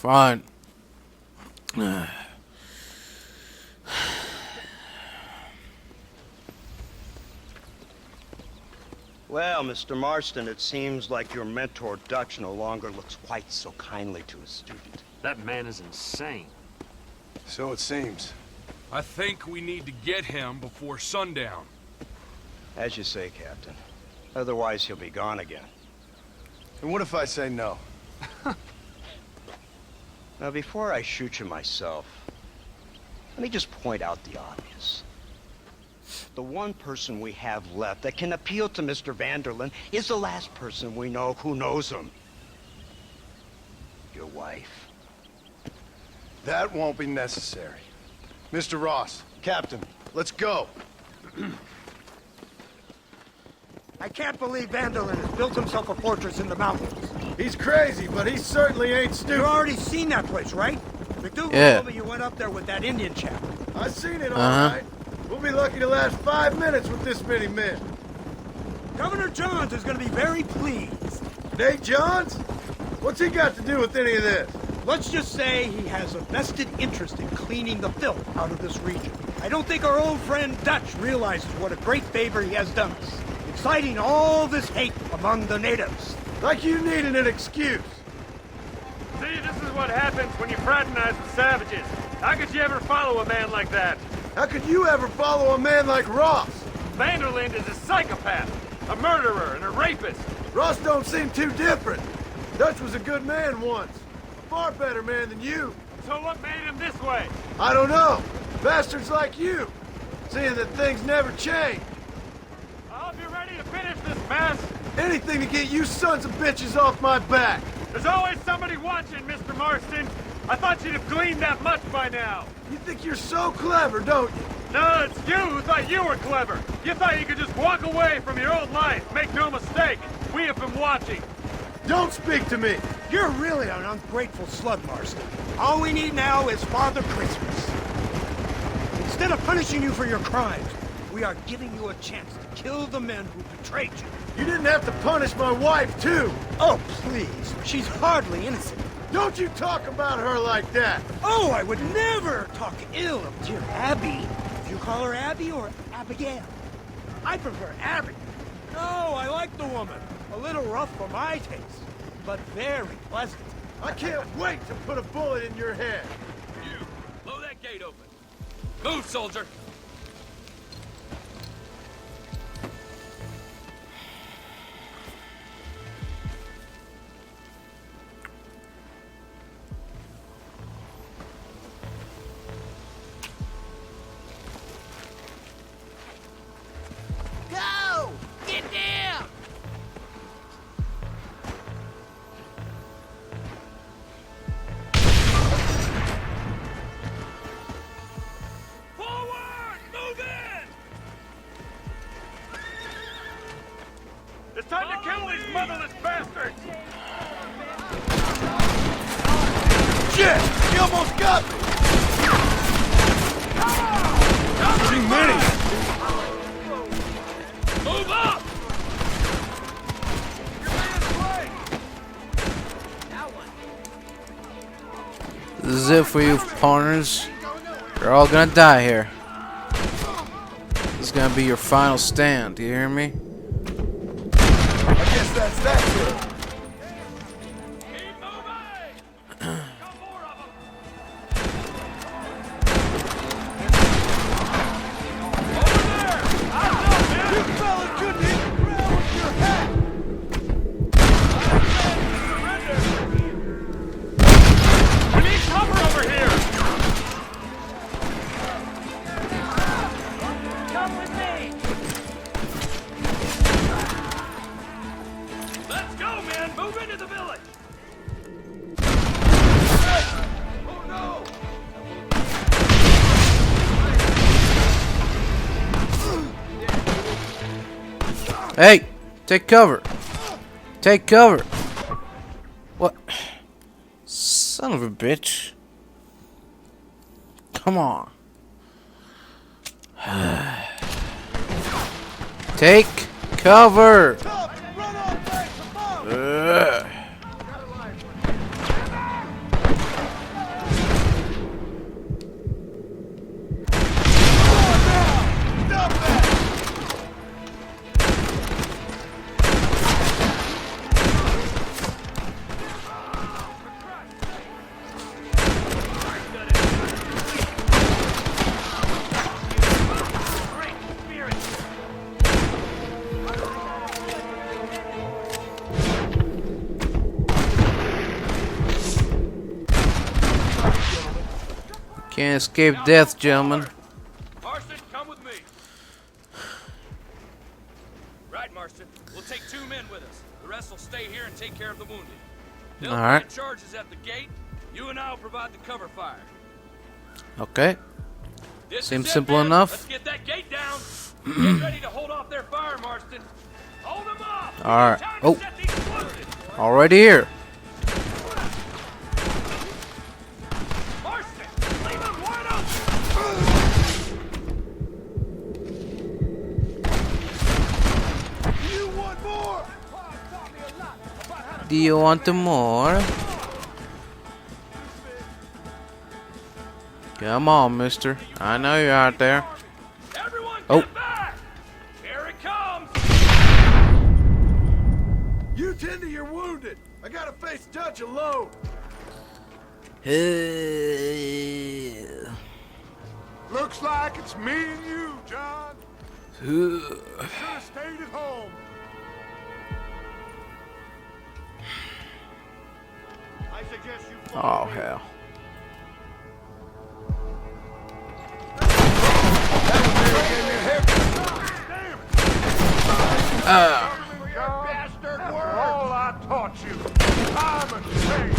Fine. Well, Mr. Marston, it seems like your mentor Dutch no longer looks quite so kindly to his student. That man is insane. So it seems. I think we need to get him before sundown. As you say, Captain. Otherwise, he'll be gone again. And what if I say no? Now, before I shoot you myself, let me just point out the obvious. The one person we have left that can appeal to Mr. Vanderlyn is the last person we know who knows him. Your wife. That won't be necessary. Mr. Ross, Captain, let's go. I can't believe Vanderlyn has built himself a fortress in the mountains. He's crazy, but he certainly ain't stupid. You've already seen that place, right? McDougal Yeah. told me you went up there with that Indian chap. I seen it all right. We'll be lucky to last 5 minutes with this many men. Governor Johns is going to be very pleased. Nate Johns? What's he got to do with any of this? Let's just say he has a vested interest in cleaning the filth out of this region. I don't think our old friend Dutch realizes what a great favor he has done us, inciting all this hate among the natives. Like you needed an excuse. See, this is what happens when you fraternize with savages. How could you ever follow a man like that? How could you ever follow a man like Ross? Vanderlyn is a psychopath, a murderer, and a rapist. Ross don't seem too different. Dutch was a good man once. A far better man than you. So what made him this way? I don't know. Bastards like you. Seeing that things never change. I hope you're ready to finish this mess. Anything to get you sons of bitches off my back. There's always somebody watching, Mr. Marston. I thought you'd have gleaned that much by now. You think you're so clever, don't you? No, it's you who thought you were clever. You thought you could just walk away from your old life. Make no mistake. We have been watching. Don't speak to me. You're really an ungrateful slug, Marston. All we need now is Father Christmas. Instead of punishing you for your crimes, we are giving you a chance to kill the men who betrayed you. You didn't have to punish my wife, too. Oh, please. She's hardly innocent. Don't you talk about her like that. Oh, I would never talk ill of dear Abby. Do you call her Abby or Abigail? I prefer Abby. No, I like the woman. A little rough for my taste, but very pleasant. I can't wait to put a bullet in your head. You, blow that gate open. Move, soldier. Go! Get down! Forward! Move in! It's time to kill these motherless bastards! Shit! He almost got me! Too many! Move up! This is it for you, partners. You're all gonna die here. This is gonna be your final stand. Do you hear me? I guess that's that kid. Keep moving! Got more of them! Over there! Eyes up, man! You fella couldn't hit the ground with your hat! We need cover over here! Come with me! Let's go, man! Move into the village! Oh no! Hey! Take cover! Take cover! What? Son of a bitch. Come on. Take cover! Run off back to mom! Ugh. Can't escape death, gentlemen. Marston, come with me. Right, Marston. We'll take 2 men with us. The rest will stay here and take care of the wounded. They'll All right. plant charges at the gate. You and I'll provide the cover fire. Okay. This Seems is it, simple men. enough. Let's get that gate down. Get ready to hold off their fire, Marston. Hold them off. We All need right. time to Oh. set these explosives. Already here. Marston, leave them wide open. You want more? Do you want more? Come on, mister. I know you're out there. Everyone, Oh. get back. Here it comes. You tend to your wounded. I gotta face Dutch alone. Looks like it's me and you, John. Should have stayed at home. I suggest you Oh, hell. bastard word. All I taught you. Time and change.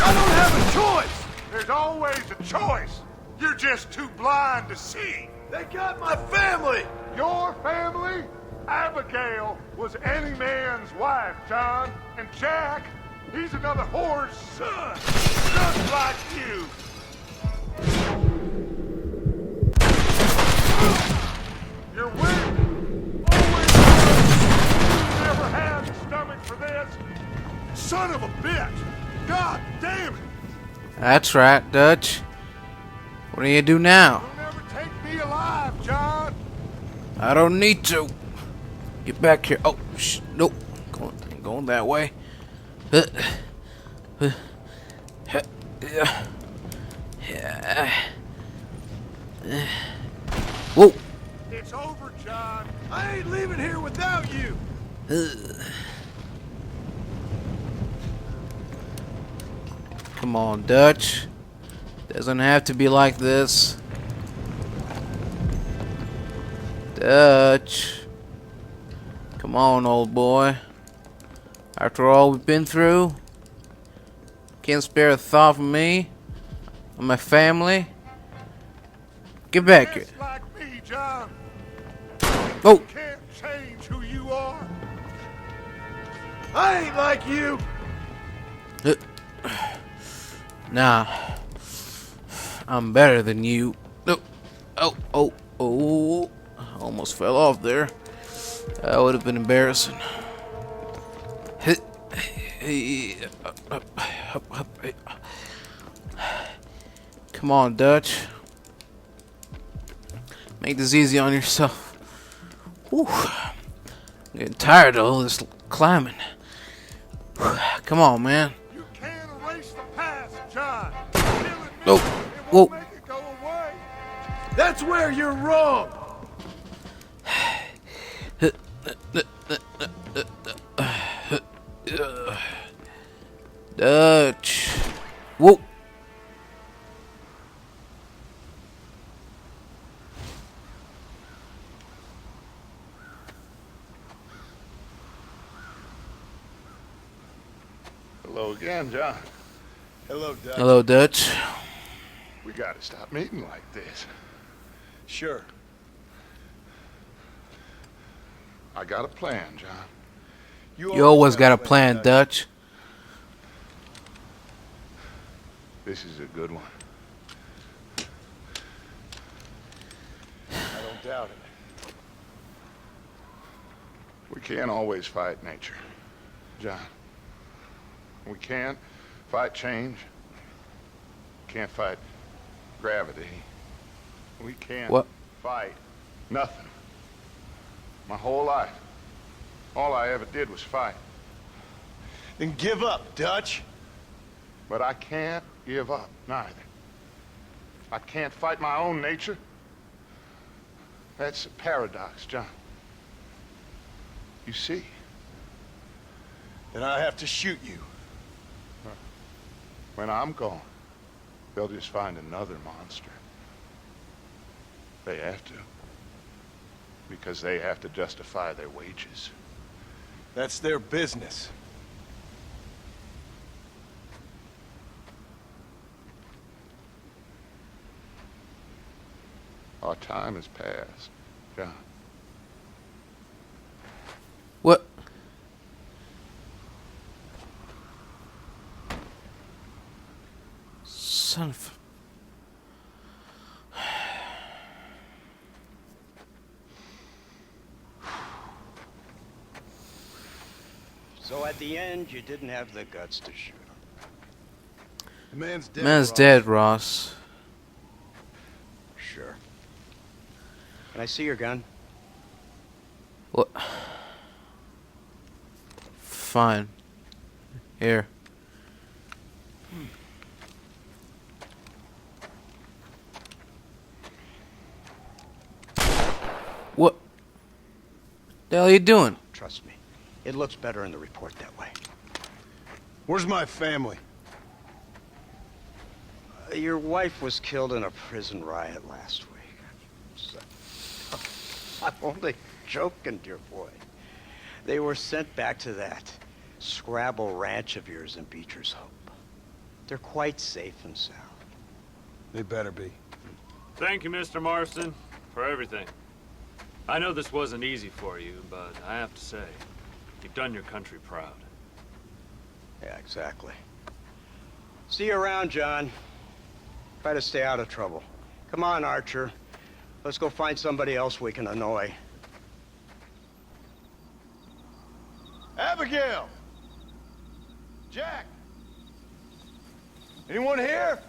I don't have a choice. There's always a choice. You're just too blind to see. They got my family. Your family? Abigail was any man's wife, John. And Jack, he's another whore's son. Just like you. You're weak. Always you never had the stomach for this. Son of a bitch. God damn it. That's right, Dutch. What do you do now? You'll never take me alive, John. I don't need to. Get back here. Oh, nope. Going that way. Whoa. It's over, John. I ain't leaving here without you. Come on, Dutch. Doesn't have to be like this. Dutch. Come on, old boy. After all we've been through, can't spare a thought from me and my family. Get back here. Just like me, John. Oh, Can't change who you are. I ain't like you. nah. I'm better than you. No. Oh. Almost fell off there. That would have been embarrassing. Come on, Dutch. Make this easy on yourself. Whew. I'm getting tired of all this climbing. Come on, man. You can't erase the past, John. Oh, It whoa. won't make it go away. That's where you're wrong. Dutch. Whoa. Hello again, John. Hello, Dutch. Hello, Dutch. We gotta stop meeting like this. Sure. I got a plan, John. You always got a plan, Dutch. This is a good one. I don't doubt it. We can't always fight nature, John. We can't fight change. Can't fight gravity. We can't What? fight nothing. My whole life, all I ever did was fight. Then give up, Dutch. But I can't give up, neither. I can't fight my own nature. That's a paradox, John. You see? Then I have to shoot you. When I'm gone, they'll just find another monster. They have to. Because they have to justify their wages. That's their business. Our time has passed, John. What? Son of... So at the end, you didn't have the guts to shoot him. The man's dead. Man's Ross. dead, Ross. Sure. Can I see your gun? What? Fine. Here. What the hell are you doing? Trust me. It looks better in the report that way. Where's my family? Your wife was killed in a prison riot last week. I'm only joking, dear boy. They were sent back to that Scrabble ranch of yours in Beecher's Hope. They're quite safe and sound. They better be. Thank you, Mr. Marston, for everything. I know this wasn't easy for you, but I have to say, you've done your country proud. Yeah, exactly. See you around, John. Try to stay out of trouble. Come on, Archer. Let's go find somebody else we can annoy. Abigail! Jack! Anyone here?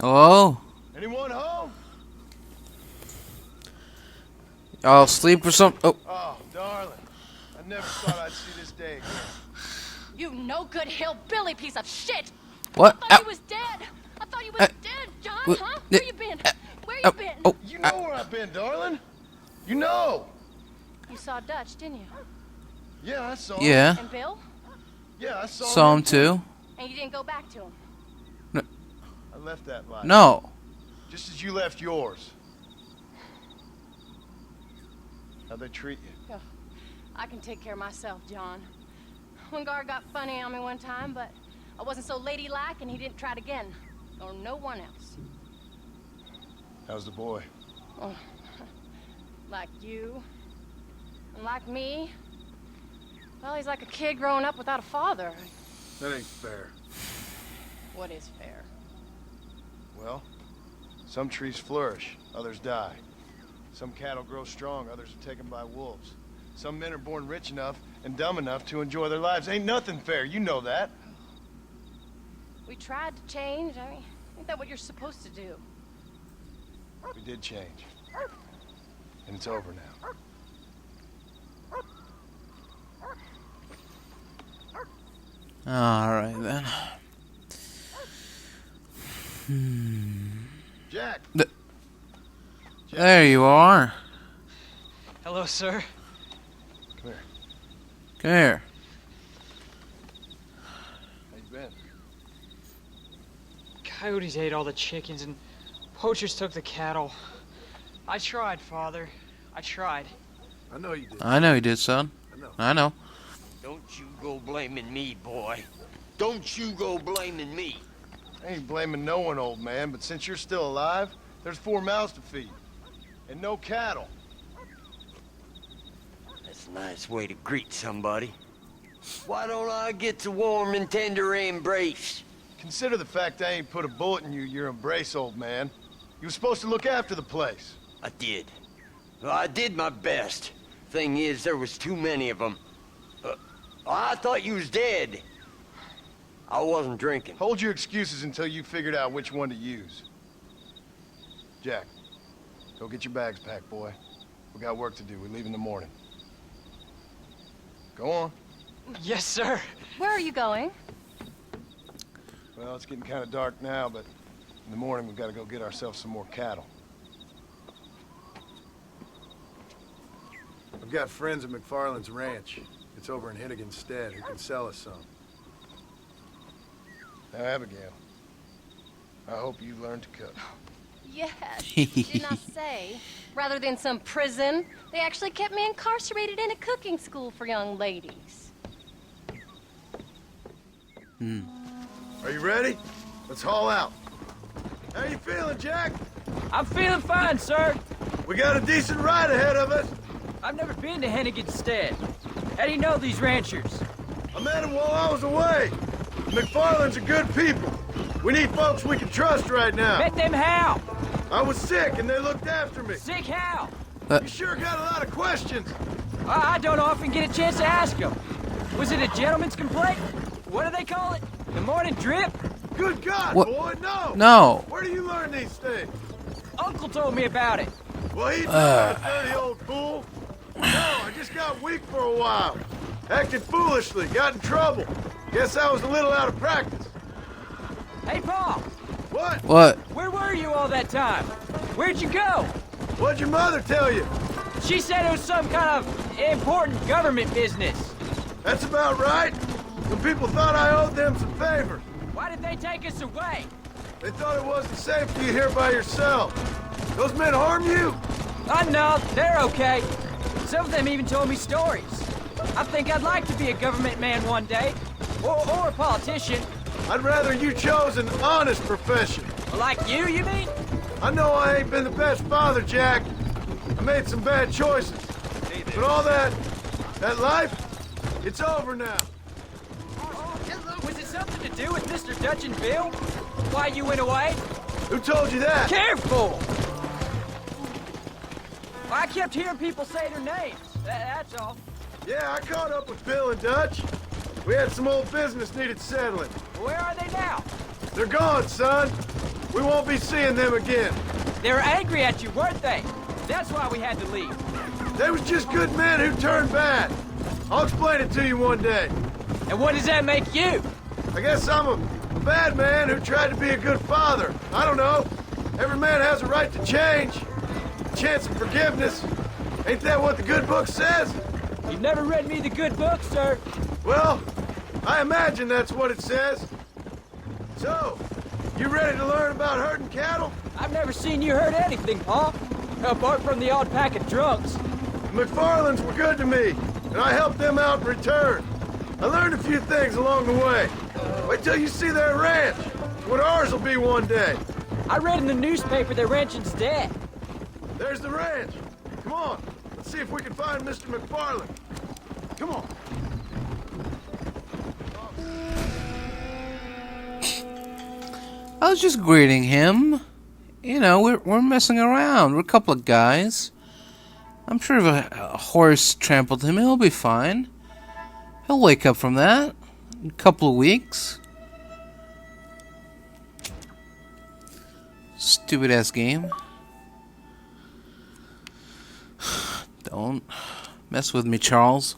Hello? Anyone home? Y'all asleep or something? Oh. Oh, darling. I never thought I'd see this day again. You no good hillbilly piece of shit! What? I thought you was dead! I thought you was dead, John, huh? Where you been? Where you been? Oh. You know where I've been, darling. You know. You saw Dutch, didn't you? Yeah, I saw him. Yeah. And Bill? Yeah, I saw, Saw him too. And you didn't go back to him? I left that life. No. Just as you left yours. How'd they treat you? I can take care of myself, John. One guard got funny on me one time, but I wasn't so ladylike and he didn't try it again. Or no one else. How's the boy? Oh, like you. And like me. Well, he's like a kid growing up without a father. That ain't fair. What is fair? Well, some trees flourish, others die. Some cattle grow strong, others are taken by wolves. Some men are born rich enough and dumb enough to enjoy their lives. Ain't nothing fair, you know that. We tried to change. I mean, ain't that what you're supposed to do? We did change. And it's over now. Alright then. Jack! There you are. Hello, sir. Come here. Come here. How you been? Coyotes ate all the chickens and poachers took the cattle. I tried, Father. I tried. I know you did. I know you did, son. I know. Don't you go blaming me, boy. Don't you go blaming me. I ain't blaming no one, old man, but since you're still alive, there's 4 mouths to feed. And no cattle. That's a nice way to greet somebody. Why don't I get a warm and tender embrace? Consider the fact I ain't put a bullet in your embrace, old man. You were supposed to look after the place. I did. Well, I did my best. Thing is, there was too many of them. I thought you was dead. I wasn't drinking. Hold your excuses until you figured out which one to use. Jack, go get your bags packed, boy. We got work to do. We leave in the morning. Go on. Yes, sir. Where are you going? Well, it's getting kind of dark now, but in the morning we've got to go get ourselves some more cattle. I've got friends at McFarland's ranch. that's over in Hennigan's stead who can sell us some. Now, Abigail, I hope you learned to cook. Yes. Didn't I say? Rather than some prison, they actually kept me incarcerated in a cooking school for young ladies. Are you ready? Let's haul out. How you feeling, Jack? I'm feeling fine, sir. We got a decent ride ahead of us. I've never been to Hennigan's stead. How do you know these ranchers? I met them while I was away. McFarland's are good people. We need folks we can trust right now. Met them how? I was sick and they looked after me. Sick how? You sure got a lot of questions. I don't often get a chance to ask them. Was it a gentleman's complaint? What do they call it? The morning drip? Good God, What? boy, no. No. Where do you learn these things? Uncle told me about it. Well, he's not a dirty old fool. No, I just got weak for a while. Acted foolishly, got in trouble. Guess I was a little out of practice. Hey, Paul. What? What? Where were you all that time? Where'd you go? What'd your mother tell you? She said it was some kind of important government business. That's about right. Some people thought I owed them some favors. Why did they take us away? They thought it wasn't safe for you here by yourself. Those men harm you? No, they're okay. Some of them even told me stories. I think I'd like to be a government man one day. Or a politician. I'd rather you chose an honest profession. Like you mean? I know I ain't been the best father, Jack. I made some bad choices. But all that life, it's over now. Was it something to do with Mr. Dutch and Bill? Why you went away? Who told you that? Careful! I kept hearing people say their names. That's all. Yeah, I caught up with Bill and Dutch. We had some old business needed settling. Where are they now? They're gone, son. We won't be seeing them again. They were angry at you, weren't they? That's why we had to leave. They was just good men who turned bad. I'll explain it to you one day. And what does that make you? I guess I'm a bad man who tried to be a good father. I don't know. Every man has a right to change. A chance of forgiveness. Ain't that what the good book says? You've never read me the good book, sir. Well, I imagine that's what it says. So, you ready to learn about herding cattle? I've never seen you hurt anything, Paul. Apart from the odd pack of drunks. The McFarlands were good to me, and I helped them out in return. I learned a few things along the way. Wait till you see their ranch. It's what ours will be one day. I read in the newspaper their ranching's dead. There's the ranch. Come on, let's see if we can find Mr. McFarland. Come on. I was just greeting him. You know, we're messing around. We're a couple of guys. I'm sure if a horse trampled him, he'll be fine. He'll wake up from that in a couple of weeks. Stupid ass game. Don't mess with me, Charles.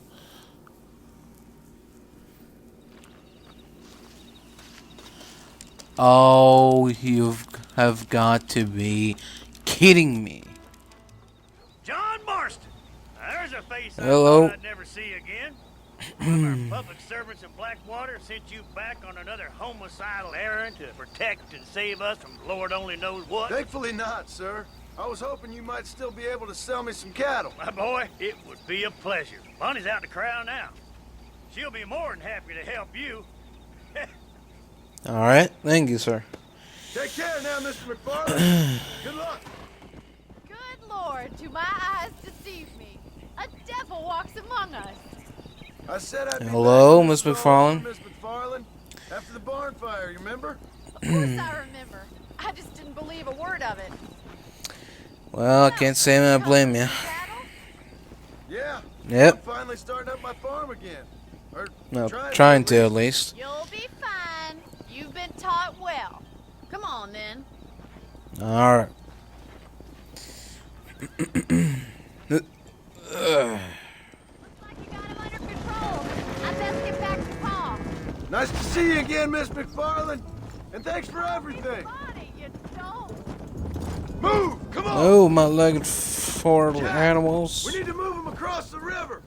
Oh, you have got to be kidding me. John Marston. There's a face Hello. I thought I'd never see again. One of our public servants in Blackwater sent you back on another homicidal errand to protect and save us from Lord only knows what. Thankfully not, sir. I was hoping you might still be able to sell me some cattle. My boy, it would be a pleasure. Bonnie's out in the crowd now. She'll be more than happy to help you. Alright, thank you, sir. Take care now, Mr. McFarland. Good luck. Good Lord, do my eyes deceive me? A devil walks among us. I said I'd be Hello, back Miss to the McFarland. Miss McFarland. After the barn fire, you remember? Of course I remember. I just didn't believe a word of it. Well, I can't say I blame you. Yeah. Yep. I'm finally starting up my farm again. Or No, trying to at least. You'll be fine. You've been taught well. Come on, then. Alright. Looks like you got him under control. I best get back to Paul. Nice to see you again, Miss McFarland. And thanks for everything. Bonnie, you don't. Move! Come on! Oh, my legged four Jack, animals. We need to move them across the river.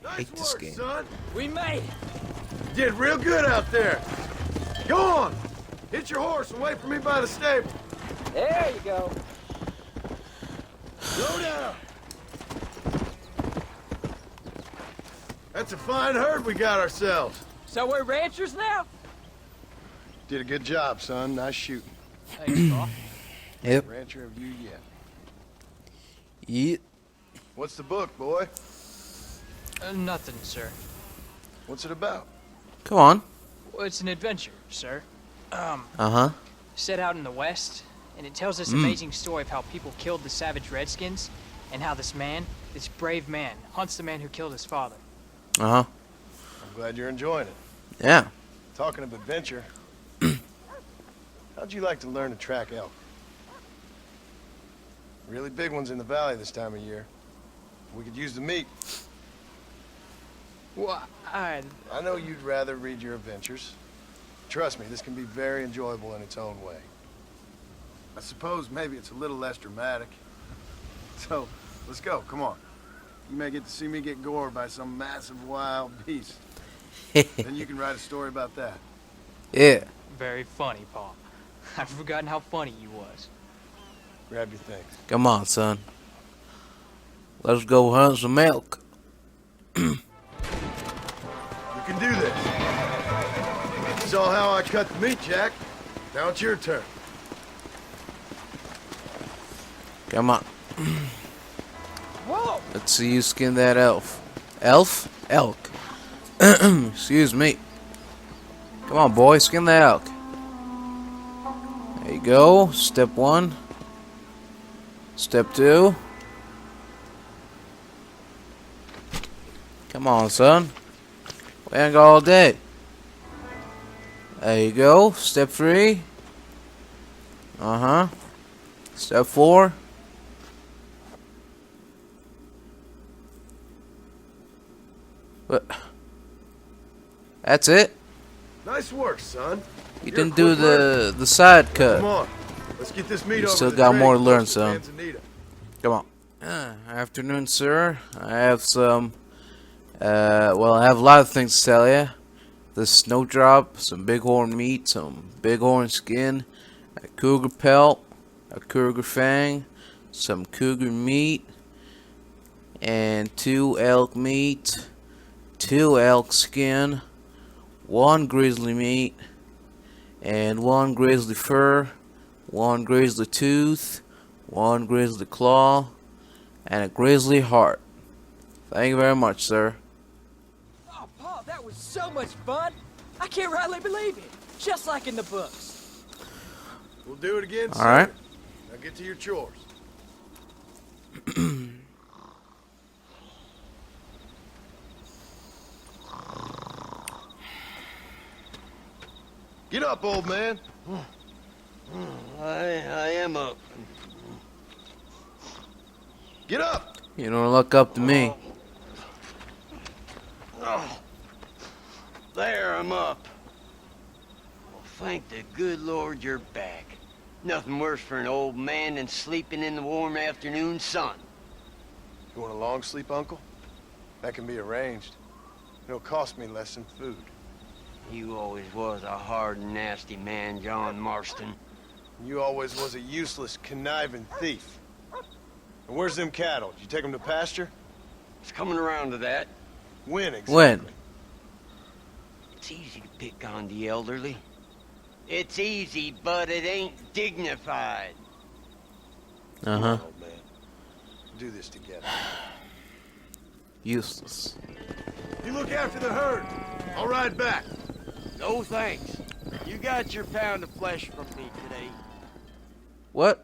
Nice hate this game. Son. We made it. You did real good out there. Go on. Hit your horse and wait for me by the stable. There you go. Slow down. That's a fine herd we got ourselves. So we're ranchers now? Did a good job, son. Nice shooting. Thanks, Paul. Yep. Rancher of you yet. Yep. What's the book, boy? Nothing, sir. What's it about? Come on. Well, it's an adventure, sir. Uh-huh. Set out in the West, and it tells this amazing story of how people killed the savage Redskins, and how this man, this brave man, hunts the man who killed his father. Uh-huh. I'm glad you're enjoying it. Yeah. Talking of adventure, how'd you like to learn to track elk? Really big ones in the valley this time of year. We could use the meat. Well, I know you'd rather read your adventures. Trust me, this can be very enjoyable in its own way. I suppose maybe it's a little less dramatic. So, let's go, come on. You may get to see me get gored by some massive wild beast. Then you can write a story about that. Yeah. very funny, Paul. I've forgotten how funny you was. Grab your things. Come on, son. Let's go hunt some elk. You can do this. You saw how I cut the meat, Jack. Now it's your turn. Come on. Whoa! Let's see you skin that elf. Elf? Elk. Excuse me. Come on, boy. Skin that elk. There you go. Step 1. Step 2. Come on, son. We ain't got all day. There you go. Step 3. Uh-huh. Step 4. What? That's it? Nice work, son. You didn't do the side cut. Come on. Let's get this meat You over still to the got train more to and learn, post to son. Manzanita. Come on. Afternoon, sir. I have some, well, I have a lot of things to tell you. The snowdrop, some bighorn meat, some bighorn skin, a cougar pelt, a cougar fang, some cougar meat, and 2 elk meat, 2 elk skin, 1 grizzly meat, and 1 grizzly fur, 1 grizzly tooth, 1 grizzly claw, and a grizzly heart. Thank you very much, sir. Oh, Paul, that was so much fun. I can't rightly believe it. Just like in the books. We'll do it again soon. All right. Now get to your chores. Get up, old man. I am up. Get up. You don't look up to me. Oh, there, I'm up. Well, thank the good Lord you're back. Nothing worse for an old man than sleeping in the warm afternoon sun. You want a long sleep, Uncle? That can be arranged. It'll cost me less than food. You always was a hard and nasty man, John Marston. You always was a useless, conniving thief. And where's them cattle? Did you take them to pasture? It's coming around to that. When exactly? When? It's easy to pick on the elderly. It's easy, but it ain't dignified. Uh-huh. Come on, old man. We'll do this together. Useless. You look after the herd. I'll ride back. No thanks. You got your pound of flesh from me today. What?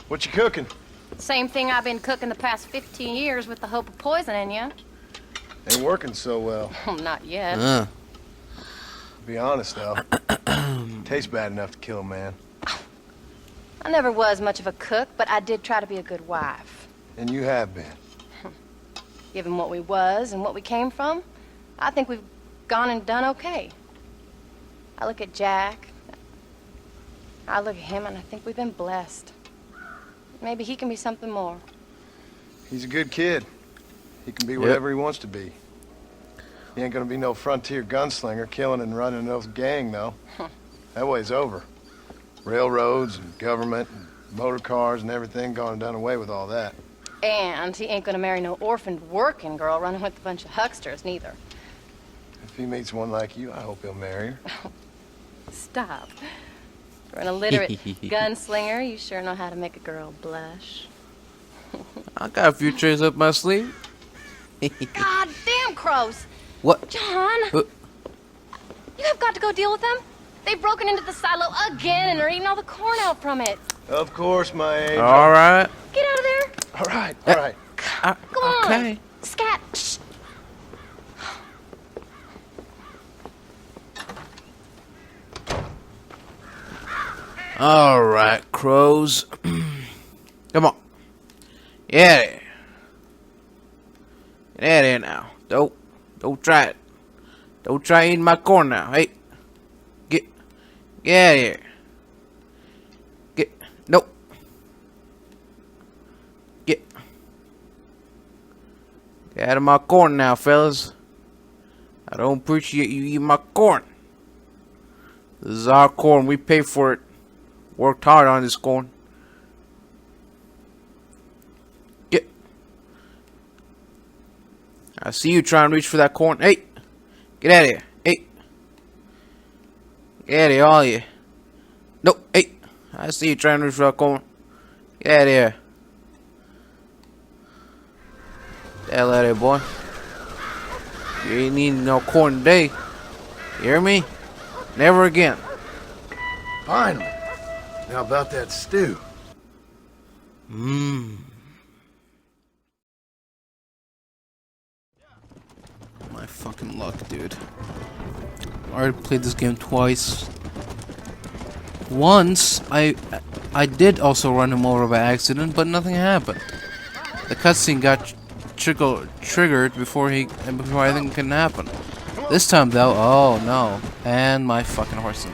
What you cooking? Same thing I've been cooking the past 15 years with the hope of poisoning you. Ain't working so well. Not yet. To be honest, though, tastes bad enough to kill a man. I never was much of a cook, but I did try to be a good wife. And you have been. Given what we was and what we came from, I think we've gone and done okay. I look at Jack, I look at him, and I think we've been blessed. Maybe he can be something more. He's a good kid. He can be whatever he wants to be. He ain't gonna be no frontier gunslinger killing and running no gang, though. That way's over. Railroads and government and motor cars and everything gone and done away with all that. And he ain't gonna marry no orphaned working girl running with a bunch of hucksters, neither. If he meets one like you, I hope he'll marry her. Stop. For an illiterate gunslinger, you sure know how to make a girl blush. I got a few tricks up my sleeve. God damn crows! What? John! You have got to go deal with them. They've broken into the silo again and are eating all the corn out from it. Of course, my angel. All right. Get out of there. All right, all right. Go on. Okay. Scat. Shh. All right, crows. Come on. Yeah. Get out of here now. Don't try it. Don't try eating my corn now. Hey. Get out of here. Nope. Get out of my corn now, fellas. I don't appreciate you eating my corn. This is our corn. We pay for it. Worked hard on this corn. Get. I see you trying to reach for that corn. Hey. Get out of here. Hey. Get out of here, all of you. Nope. Hey. I see you trying to reach for that corn. Get out of here. Get the hell out of here, boy. You ain't eating no corn today. You hear me? Never again. Finally. Now about that stew. My fucking luck, dude. I already played this game twice. Once, I did also run him over by accident, but nothing happened. The cutscene got triggered before anything can happen. This time, though, oh no. And my fucking horse